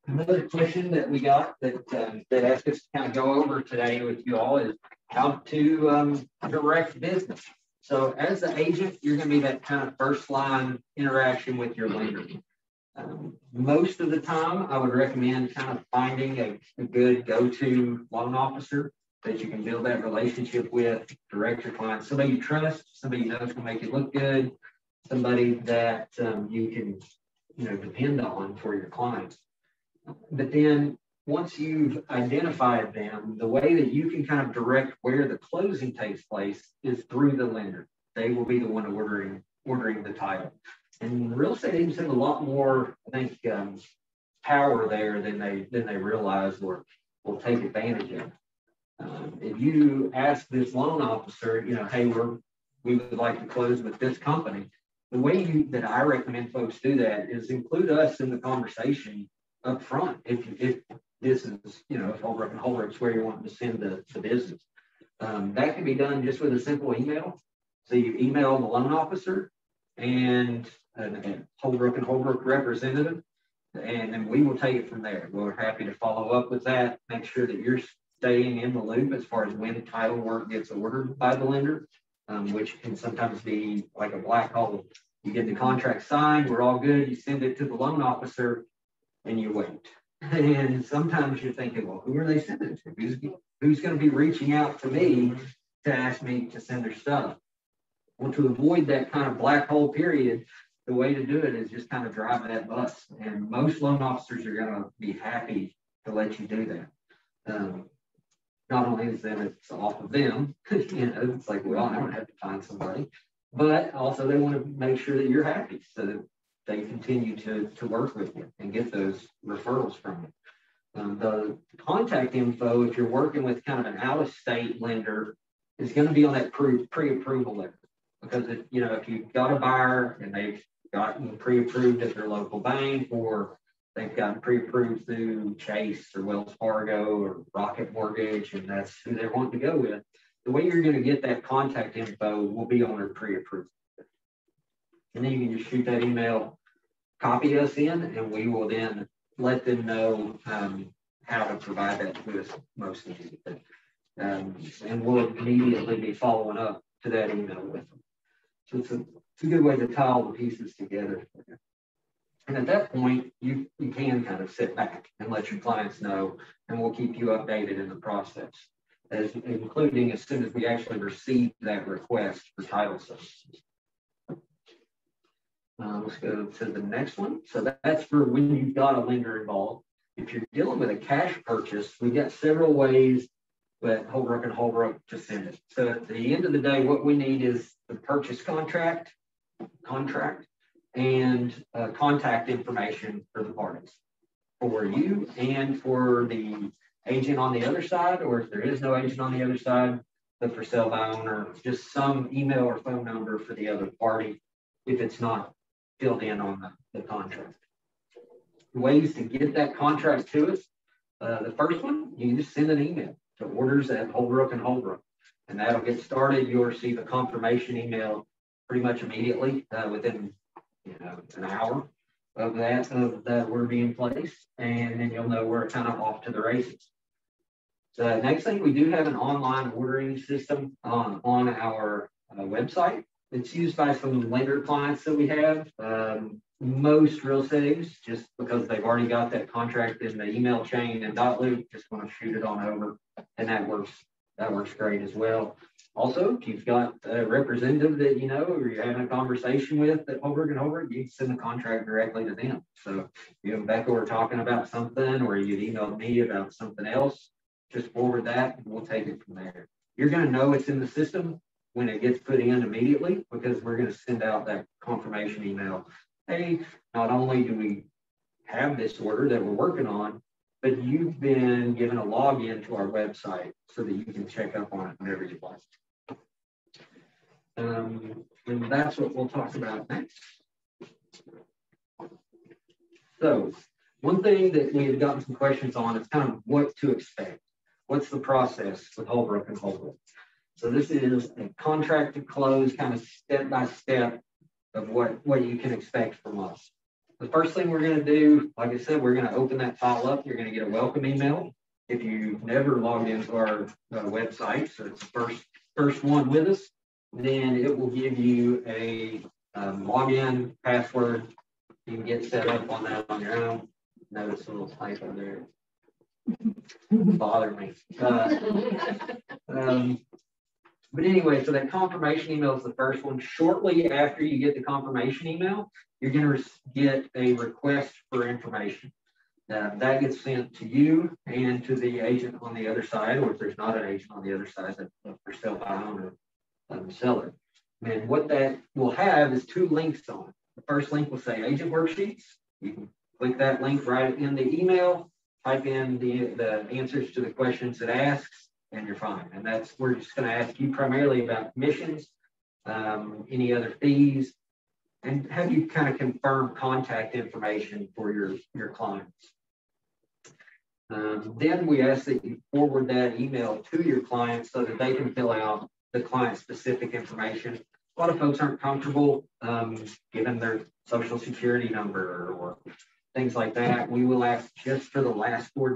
Another question that we got that asked us to kind of go over today with you all is how to direct business. So as the agent, you're going to be that kind of first line interaction with your lender. Most of the time, I would recommend kind of finding a good go-to loan officer that you can build that relationship with, direct your client, somebody you trust, somebody you know is going to make you look good, somebody that you can depend on for your clients. But then once you've identified them, the way that you can kind of direct where the closing takes place is through the lender. They will be the one ordering the title. And real estate agents have a lot more, I think, power there than they realize or will take advantage of. If you ask this loan officer, hey, we would like to close with this company, the way that I recommend folks do that is include us in the conversation up front. If this is, if Holbrook and Holbrook's where you're wanting to send the business, that can be done just with a simple email. So you email the loan officer and Holbrook and Holbrook representative, and then we will take it from there. We're happy to follow up with that, make sure that you're staying in the loop as far as when title work gets ordered by the lender, which can sometimes be like a black hole. You get the contract signed, we're all good, you send it to the loan officer, and you wait. And sometimes you're thinking, well, who are they sending it to? Who's going to be reaching out to me to ask me to send their stuff? Well, to avoid that kind of black hole period, the way to do it is just kind of drive that bus. And most loan officers are going to be happy to let you do that. Not only is that it's off of them, it's like, well, I don't have to find somebody, but also they want to make sure that you're happy so that they continue to work with you and get those referrals from you. The contact info, if you're working with kind of an out-of-state lender, is going to be on that pre-approval letter. Because if you've got a buyer and they've gotten pre-approved at their local bank, or they've gotten pre-approved through Chase or Wells Fargo or Rocket Mortgage, and that's who they're wanting to go with, the way you're going to get that contact info will be on their pre-approved. And then you can just shoot that email, copy us in, and we will then let them know how to provide that to us most immediately. And we'll immediately be following up to that email with them. So it's a good way to tie all the pieces together. And at that point, you can kind of sit back and let your clients know, and we'll keep you updated in the process, including as soon as we actually receive that request for title services. Let's go to the next one. So that's for when you've got a lender involved. If you're dealing with a cash purchase, we've got several ways that Holbrook and Holbrook to send it. So at the end of the day, what we need is the purchase contract, and contact information for the parties, for you and for the agent on the other side, or if there is no agent on the other side, the for sale by owner, just some email or phone number for the other party if it's not filled in on the contract. Ways to get that contract to us. The first one, you can just send an email to orders@Holbrook and Holbrook, and that'll get started. You'll receive a confirmation email pretty much immediately within an hour of that order being placed, and then you'll know we're kind of off to the races. The next thing, we do have an online ordering system on our website. It's used by some lender clients that we have. Most real estate agents, just because they've already got that contract in the email chain and dot loop, just want to shoot it on over, and that works great as well. Also, if you've got a representative that you know or you're having a conversation with at Holbrook and Holbrook, you can send the contract directly to them. So you and Becca were talking about something, or you'd emailed me about something else, just forward that and we'll take it from there. You're going to know it's in the system when it gets put in immediately, because we're going to send out that confirmation email. Hey, not only do we have this order that we're working on, but you've been given a login to our website so that you can check up on it whenever you'd like. And that's what we'll talk about next. So one thing that we had gotten some questions on is kind of what to expect. What's the process with Holbrook and Holbrook? So this is a contract to close, kind of step by step of what you can expect from us. The first thing we're going to do, like I said, we're going to open that file up. You're going to get a welcome email. If you've never logged into our website, so it's the first one with us, then it will give you a login password. You can get set up on that on your own. Notice a little typo there. Bother me. But anyway, so that confirmation email is the first one. Shortly after you get the confirmation email, you're going to get a request for information. That gets sent to you and to the agent on the other side, or if there's not an agent on the other side, that's for sale by owner seller. And what that will have is two links on it. The first link will say agent worksheets. You can click that link right in the email, type in the answers to the questions it asks, and you're fine. And we're just going to ask you primarily about commissions, any other fees, and have you kind of confirm contact information for your clients. Then we ask that you forward that email to your clients so that they can fill out the client specific information. A lot of folks aren't comfortable giving their social security number or things like that. We will ask just for the last 4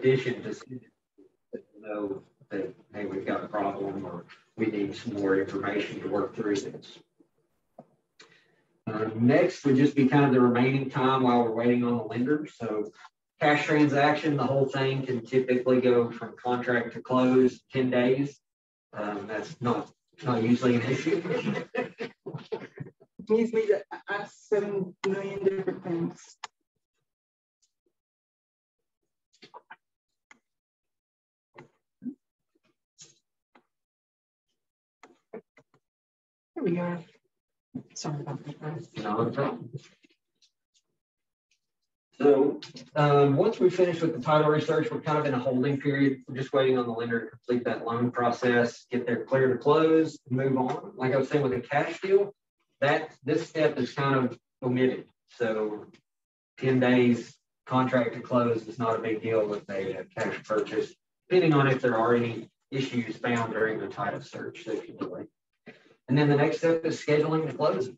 addition to know that, hey, we've got a problem or we need some more information to work through this. Next would just be kind of the remaining time while we're waiting on the lender. So cash transaction, the whole thing can typically go from contract to close 10 days. That's not usually an issue. Needs me to ask 7 million different things. Here we are. Sorry about that. No problem. So once we finish with the title research, we're kind of in a holding period. We're just waiting on the lender to complete that loan process, get their clear to close, and move on. Like I was saying with a cash deal, this step is kind of omitted. So 10 days contract to close is not a big deal with a cash purchase, depending on if there are any issues found during the title search that can delay. And then the next step is scheduling the closing.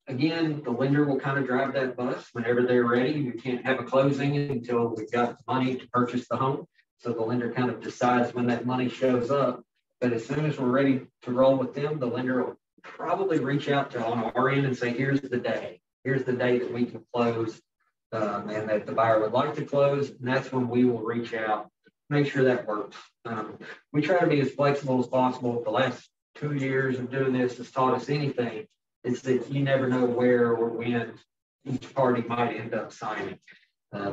Again, the lender will kind of drive that bus whenever they're ready. We can't have a closing until we've got money to purchase the home. So the lender kind of decides when that money shows up. But as soon as we're ready to roll with them, the lender will probably reach out to on our end and say, here's the day. Here's the day that we can close and that the buyer would like to close. And that's when we will reach out, make sure that works. We try to be as flexible as possible. The last 2 years of doing this has taught us anything, it's that you never know where or when each party might end up signing.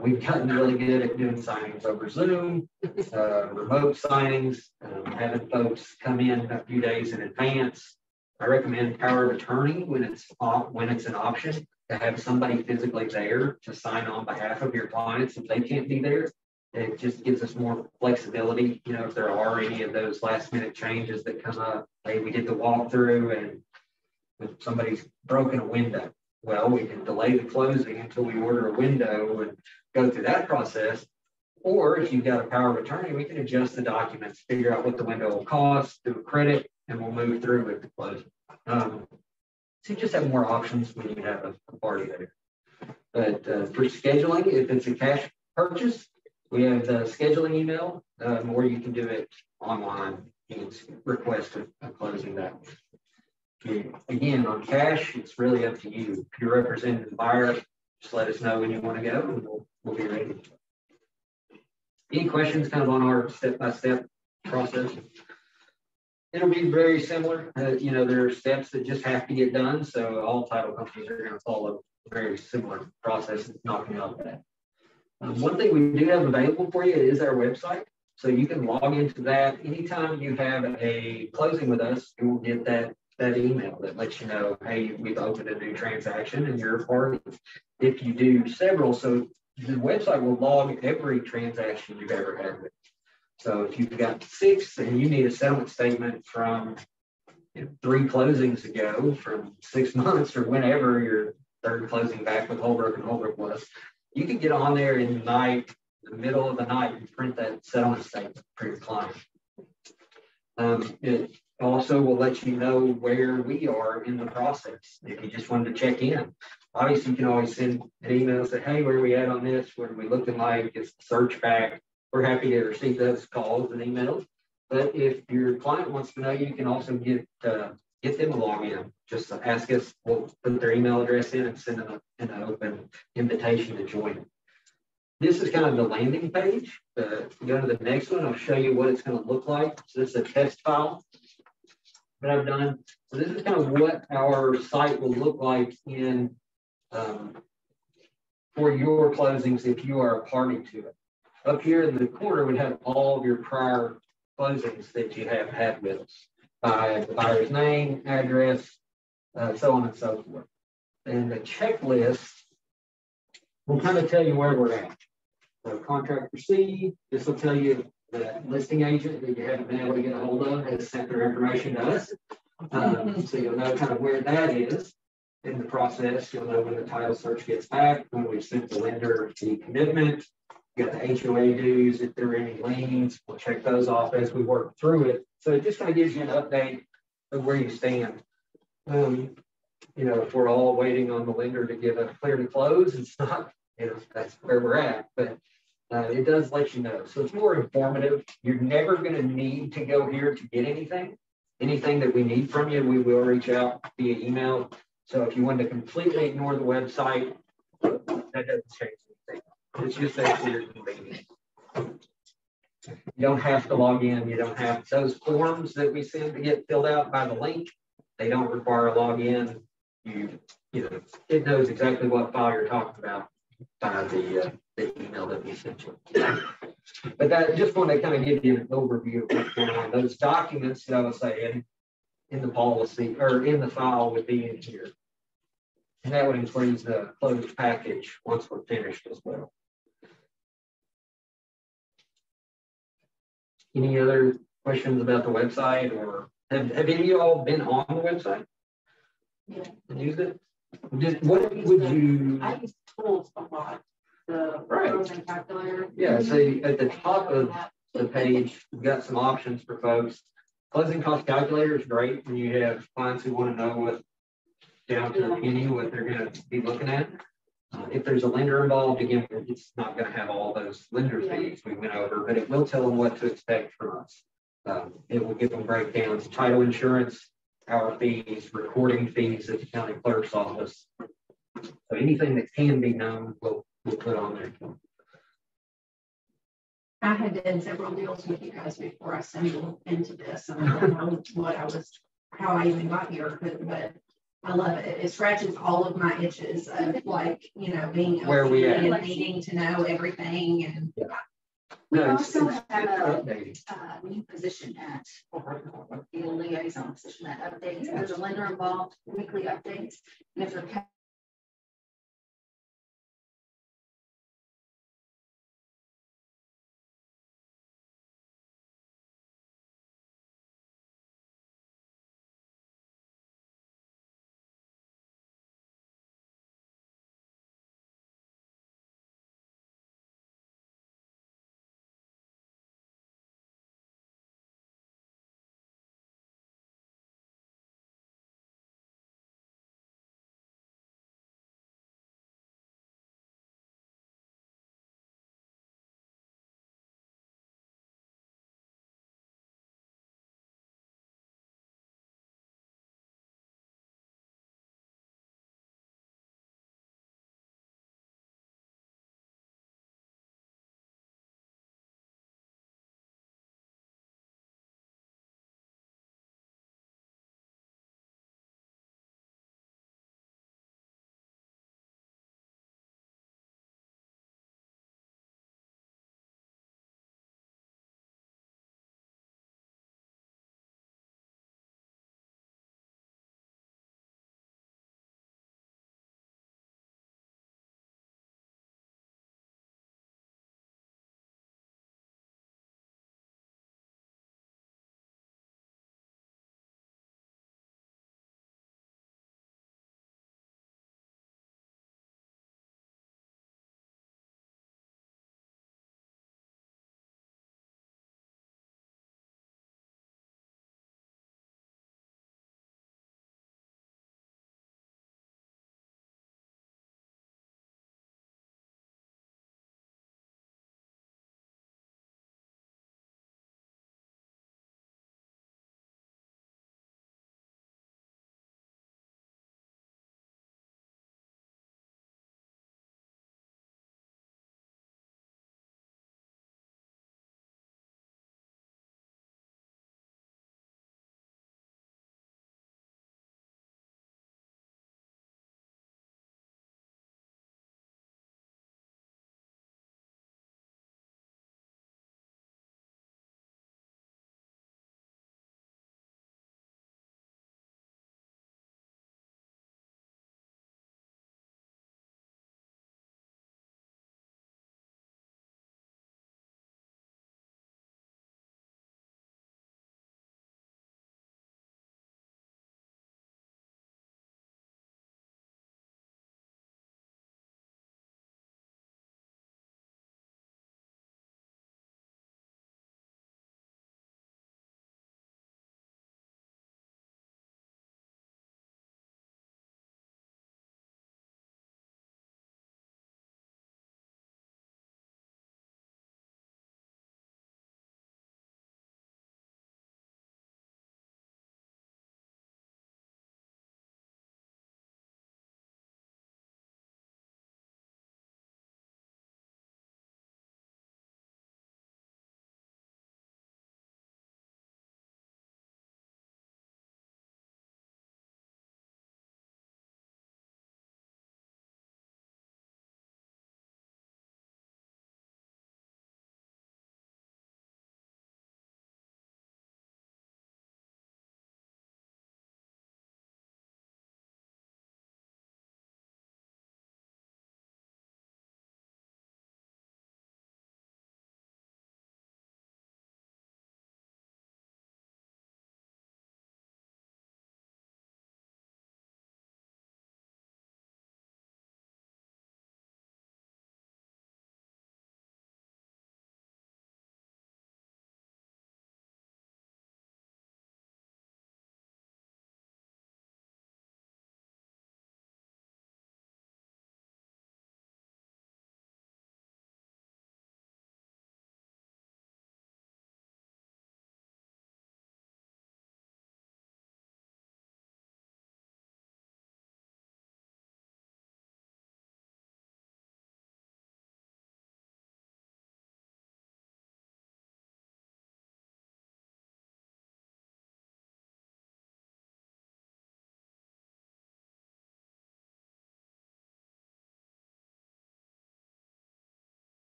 We've gotten really good at doing signings over Zoom, remote signings, having folks come in a few days in advance. I recommend power of attorney when it's an option, to have somebody physically there to sign on behalf of your clients if they can't be there. It just gives us more flexibility. You know, if there are any of those last minute changes that come up, hey, we did the walkthrough and if somebody's broken a window, well, we can delay the closing until we order a window and go through that process. Or if you've got a power of attorney, we can adjust the documents, figure out what the window will cost, do a credit, and we'll move through with the closing. So you just have more options when you have a party there. But for scheduling, if it's a cash purchase, we have the scheduling email, or you can do it online. You can request a closing that way. Again, on cash, it's really up to you. If you're representing the buyer, just let us know when you want to go, and we'll be ready. Any questions kind of on our step-by-step process? It'll be very similar. You know, there are steps that just have to get done. So all title companies are going to follow a very similar process. It's not going to help that. One thing we do have available for you is our website. So you can log into that. Anytime you have a closing with us, you will get that email that lets you know, hey, we've opened a new transaction and you're a party. If you do several, so the website will log every transaction you've ever had with. So if you've got 6 and you need a settlement statement from 3 closings ago, from 6 months or whenever your third closing back with Holbrook and Holbrook was, you can get on there in the middle of the night and print that settlement statement for your client. It also will let you know where we are in the process. If you just wanted to check in, obviously you can always send an email and say, hey, where are we at on this? What are we looking like? Is the search back? We're happy to receive those calls and emails. But if your client wants to know, you can also get them a login. Just ask us, we'll put their email address in and send them an open invitation to join. This is kind of the landing page. Go to the next one. I'll show you what it's going to look like. So this is a test file that I've done. So this is kind of what our site will look like in for your closings if you are a party to it. Up here in the corner, we have all of your prior closings that you have had with us by the buyer's name, address, so on and so forth. And the checklist will kind of tell you where we're at. So contract received, this will tell you the listing agent that you haven't been able to get a hold of has sent their information to us. So you'll know kind of where that is in the process. You'll know when the title search gets back, when we've sent the lender the commitment. You got the HOA dues, if there are any liens, we'll check those off as we work through it. So it just kind of gives you an update of where you stand. You know, if we're all waiting on the lender to give a clear to close, it's not, you know, that's where we're at, but it does let you know. So it's more informative. You're never going to need to go here to get anything. Anything that we need from you, we will reach out via email. So if you want to completely ignore the website, that doesn't change anything. It's just that for your convenience. You don't have to log in. You don't have those forms that we send to get filled out by the link. They don't require a login. You know, it knows exactly what file you're talking about by the email that we sent you. But that just want to kind of give you an overview of what's going on. Those documents that I was saying in the policy or in the file would be in here. And that would include the closed package once we're finished as well. Any other questions about the website, or have any of you all been on the website? Yeah. And used it? What would you? I use tools a lot. The closing calculator. Yeah, so at the top of the page, we've got some options for folks. Closing cost calculator is great when you have clients who want to know what down to the penny what they're going to be looking at. If there's a lender involved, again, it's not going to have all those lender fees we went over, but it will tell them what to expect from us. It will give them breakdowns, title insurance, our fees, recording fees at the county clerk's office. So anything that can be known, we'll put on there. I had done several deals with you guys before I settled into this, and I don't know what I was how I even got here, but I love it. It scratches all of my itches of like, you know, being Where we at? and needing to know everything. And We No, also have updating. a new position at the liaison position that updates. There's a lender involved, weekly updates. And if they're